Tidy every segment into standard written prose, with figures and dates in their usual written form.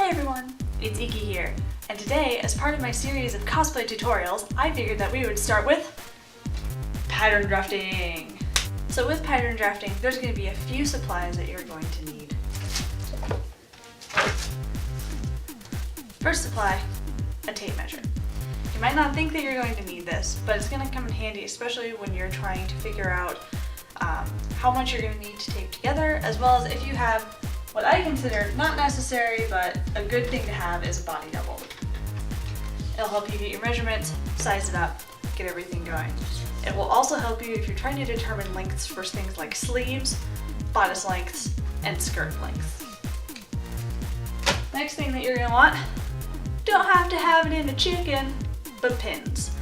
Hey everyone, it's Eekie here, and today, as part of my series of cosplay tutorials, I figured that we would start with pattern drafting. So with pattern drafting, there's going to be a few supplies that you're going to need. First supply, a tape measure. You might not think that you're going to need this, but it's going to come in handy, especially when you're trying to figure out how much you're going to need to tape together, as well as if you have what I consider not necessary, but a good thing to have is a body double. It'll help you get your measurements, size it up, get everything going. It will also help you if you're trying to determine lengths for things like sleeves, bodice lengths, and skirt lengths. Next thing that you're going to want, don't have to have it in a chicken, but pins.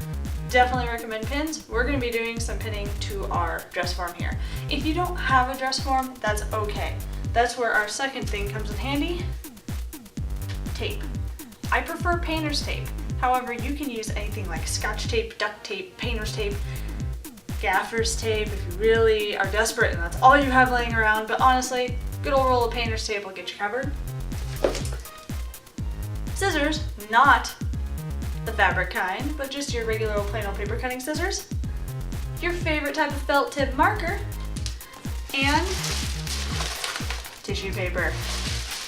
Definitely recommend pins. We're going to be doing some pinning to our dress form here. If you don't have a dress form, that's okay. That's where our second thing comes in handy, tape. I prefer painter's tape. However, you can use anything like scotch tape, duct tape, painter's tape, gaffer's tape if you really are desperate and that's all you have laying around. But honestly, good old roll of painter's tape will get you covered. Scissors, not the fabric kind, but just your regular old plain old paper cutting scissors. Your favorite type of felt tip marker, and tissue paper.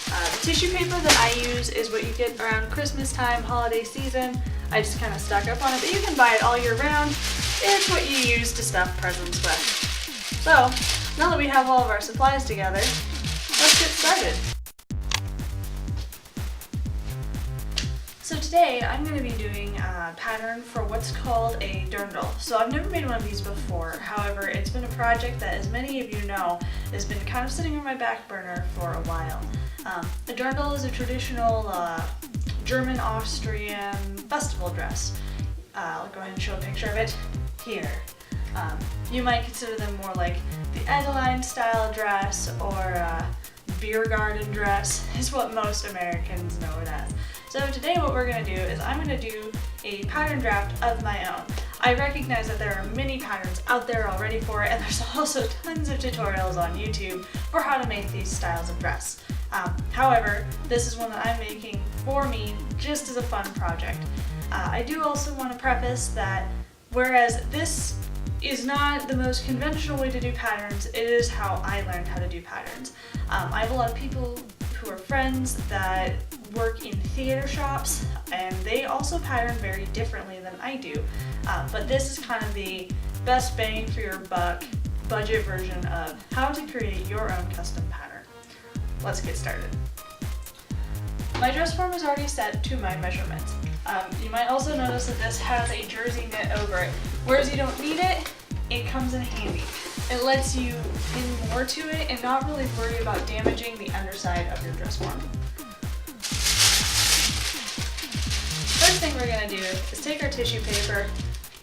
The tissue paper that I use is what you get around Christmas time, holiday season. I just kind of stock up on it, but you can buy it all year round. It's what you use to stuff presents with. So, now that we have all of our supplies together, let's get started. So today I'm going to be doing a pattern for what's called a dirndl. So I've never made one of these before. However, it's been a project that, as many of you know, has been kind of sitting on my back burner for a while. A dirndl is a traditional German-Austrian festival dress. I'll go ahead and show a picture of it here. You might consider them more like the Adeline style dress or beer garden dress is what most Americans know it as. So today what we're going to do is I'm going to do a pattern draft of my own. I recognize that there are many patterns out there already for it, and there's also tons of tutorials on YouTube for how to make these styles of dress. However, this is one that I'm making for me just as a fun project. I do also want to preface that whereas this is not the most conventional way to do patterns, it is how I learned how to do patterns. I have a lot of people who are friends that work in theater shops, and they also pattern very differently than I do. But this is kind of the best bang for your buck budget version of how to create your own custom pattern. Let's get started. My dress form is already set to my measurements. You might also notice that this has a jersey knit over it. Whereas you don't need it, it comes in handy. It lets you pin more to it and not really worry about damaging the underside of your dress form. First thing we're going to do is take our tissue paper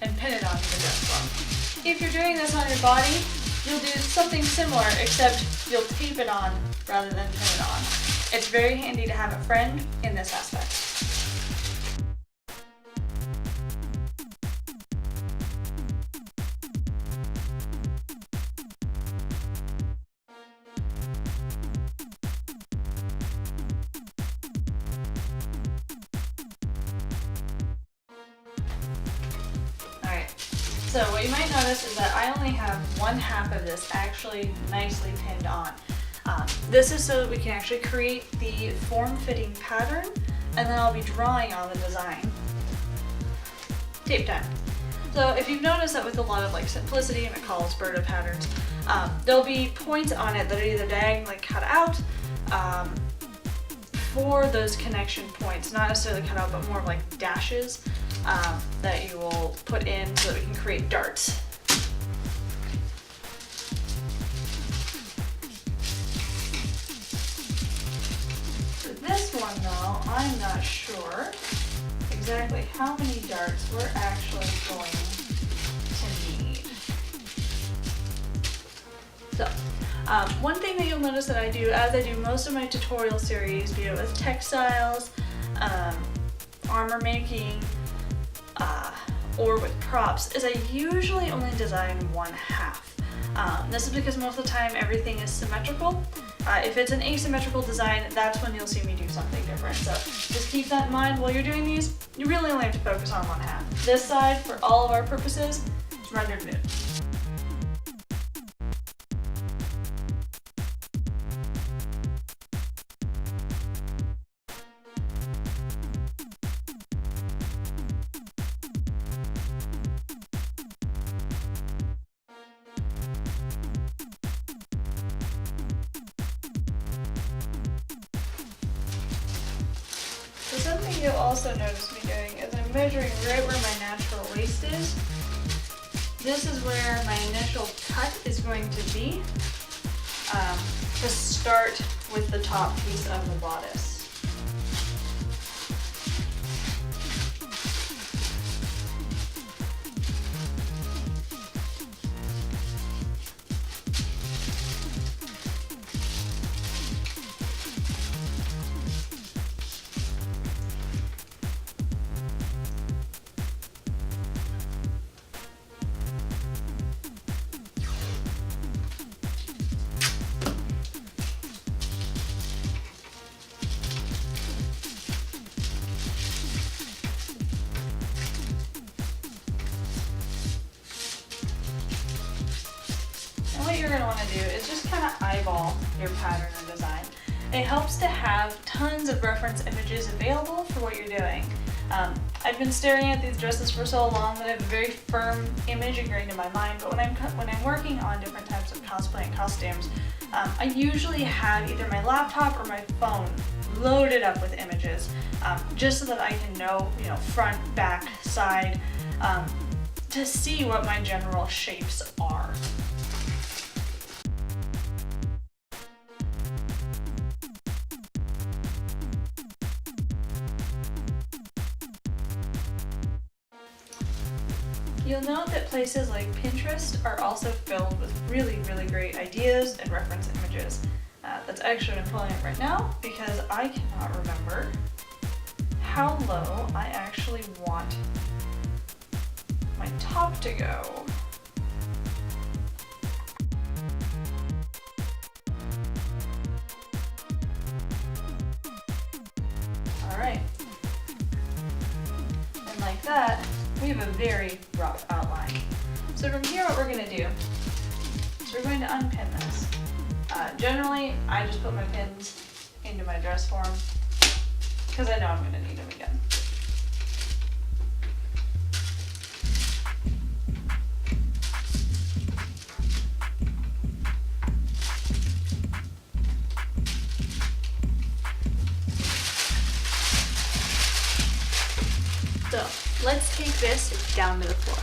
and pin it onto the dress form. If you're doing this on your body, you'll do something similar, except you'll tape it on rather than pin it on. It's very handy to have a friend in this aspect. So what you might notice is that I only have one half of this actually nicely pinned on. This is so that we can actually create the form-fitting pattern, and then I'll be drawing on the design. Tape time. So if you've noticed that with a lot of like Simplicity and McCall's Berta patterns, there'll be points on it that are either diagonally cut out for those connection points, not necessarily cut out, but more like dashes. That you will put in so that we can create darts. For this one though, I'm not sure exactly how many darts we're actually going to need. So, one thing that you'll notice that I do, as I do most of my tutorial series, be it with textiles, armor making, or with props, is I usually only design one half. This is because most of the time everything is symmetrical, If it's an asymmetrical design, that's when you'll see me do something different. So just keep that in mind while you're doing these. You really only have to focus on one half. This side, for all of our purposes, is rendered nude. So something you'll also notice me doing is I'm measuring right where my natural waist is. This is where my initial cut is going to be to start with the top piece of the bodice. What you're going to want to do is just kind of eyeball your pattern or design. It helps to have tons of reference images available for what you're doing. I've been staring at these dresses for so long that I have a very firm image ingrained in my mind, but when I'm working on different types of cosplay and costumes, I usually have either my laptop or my phone loaded up with images, just so that I can know, front, back, side, to see what my general shapes are. You'll note that places like Pinterest are also filled with really, really great ideas and reference images. That's actually what I'm pulling up right now because I cannot remember how low I actually want my top to go. Alright. And like that, we have a very rough outline. So from here, what we're going to do is we're going to unpin this. Generally, I just put my pins into my dress form because I know I'm going to need them again. So let's take this down to the floor.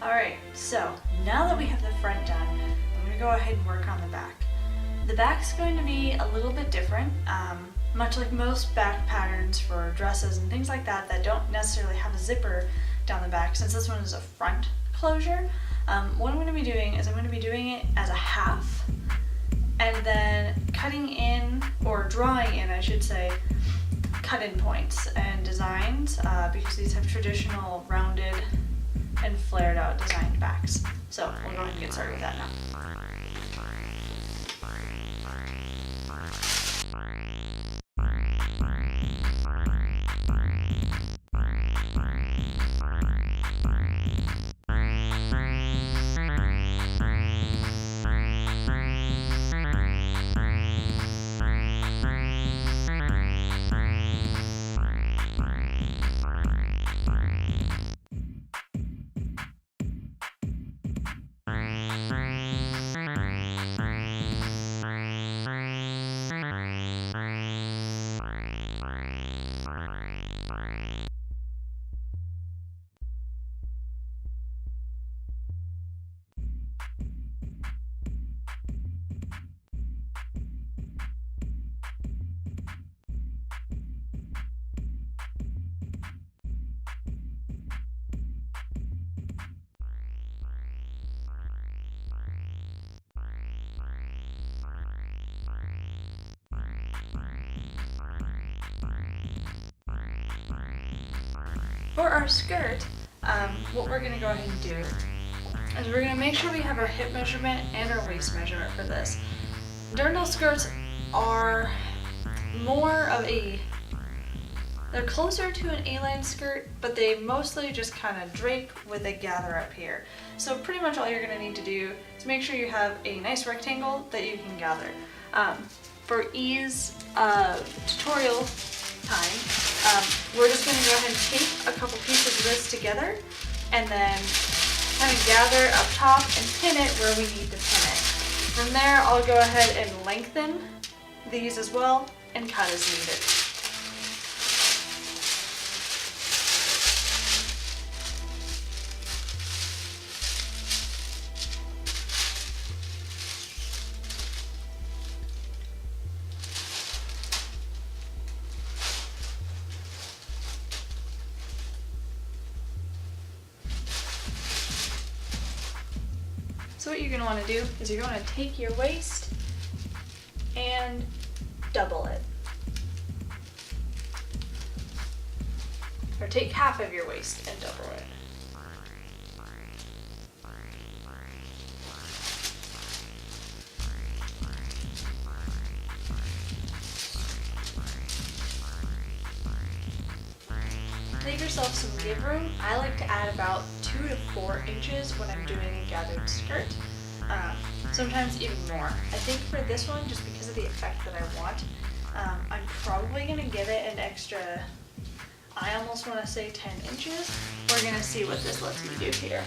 Alright, so now that we have the front done, I'm going to go ahead and work on the back. The back's going to be a little bit different, much like most back patterns for dresses and things like that that don't necessarily have a zipper down the back. Since this one is a front closure, what I'm going to be doing is I'm going to be doing it as a half and then cutting in, or drawing in I should say, cut-in points and designs because these have traditional rounded and flared out designed backs. So we'll go ahead and get started with that now. For our skirt, what we're gonna go ahead and do is we're gonna make sure we have our hip measurement and our waist measurement for this. Dirndl skirts are more of they're closer to an A-line skirt, but they mostly just kind of drape with a gather up here. So pretty much all you're gonna need to do is make sure you have a nice rectangle that you can gather. For ease of tutorial time, we're just gonna go ahead and tape a couple pieces of this together and then kind of gather up top and pin it where we need to pin it. From there, I'll go ahead and lengthen these as well and cut as needed. So what you're going to want to do is you're going to take your waist and double it. Or take half of your waist and double it. Leave yourself some give room. I like to add about 2 to 4 inches when I'm doing a gathered skirt. Sometimes even more. I think for this one, just because of the effect that I want, I'm probably going to give it an extra, I almost want to say 10 inches. We're going to see what this lets me do here.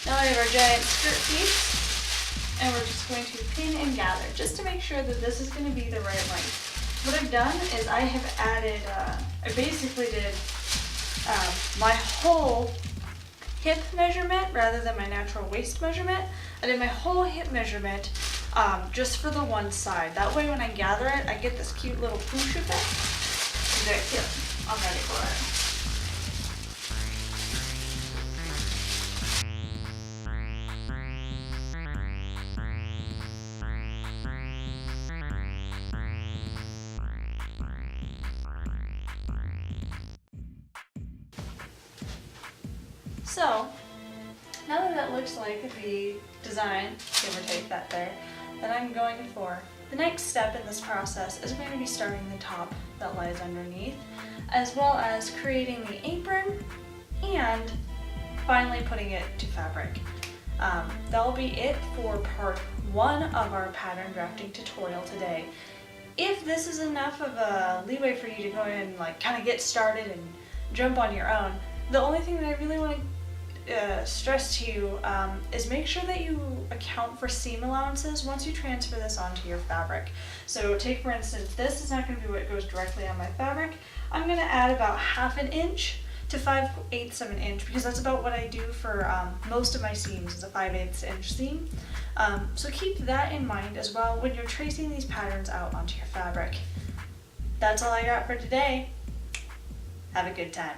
Now we have our giant skirt piece, and we're just going to pin and gather, just to make sure that this is going to be the right length. What I've done is I have added, I basically did my whole hip measurement rather than my natural waist measurement. I did my whole hip measurement just for the one side. That way when I gather it, I get this cute little poosh effect. Very cute. I'm ready for it. So, now that that looks like the design, give or take that there, that I'm going for, the next step in this process is going to be starting the top that lies underneath, as well as creating the apron and finally putting it to fabric. That'll be it for part 1 of our pattern drafting tutorial today. If this is enough of a leeway for you to go in and kind of get started and jump on your own, the only thing that I really want to stress to you is make sure that you account for seam allowances once you transfer this onto your fabric. So take for instance, this is not going to be what goes directly on my fabric. I'm going to add about 1/2 inch to 5/8 of an inch because that's about what I do for most of my seams is a 5/8 inch seam. So keep that in mind as well when you're tracing these patterns out onto your fabric. That's all I got for today. Have a good time.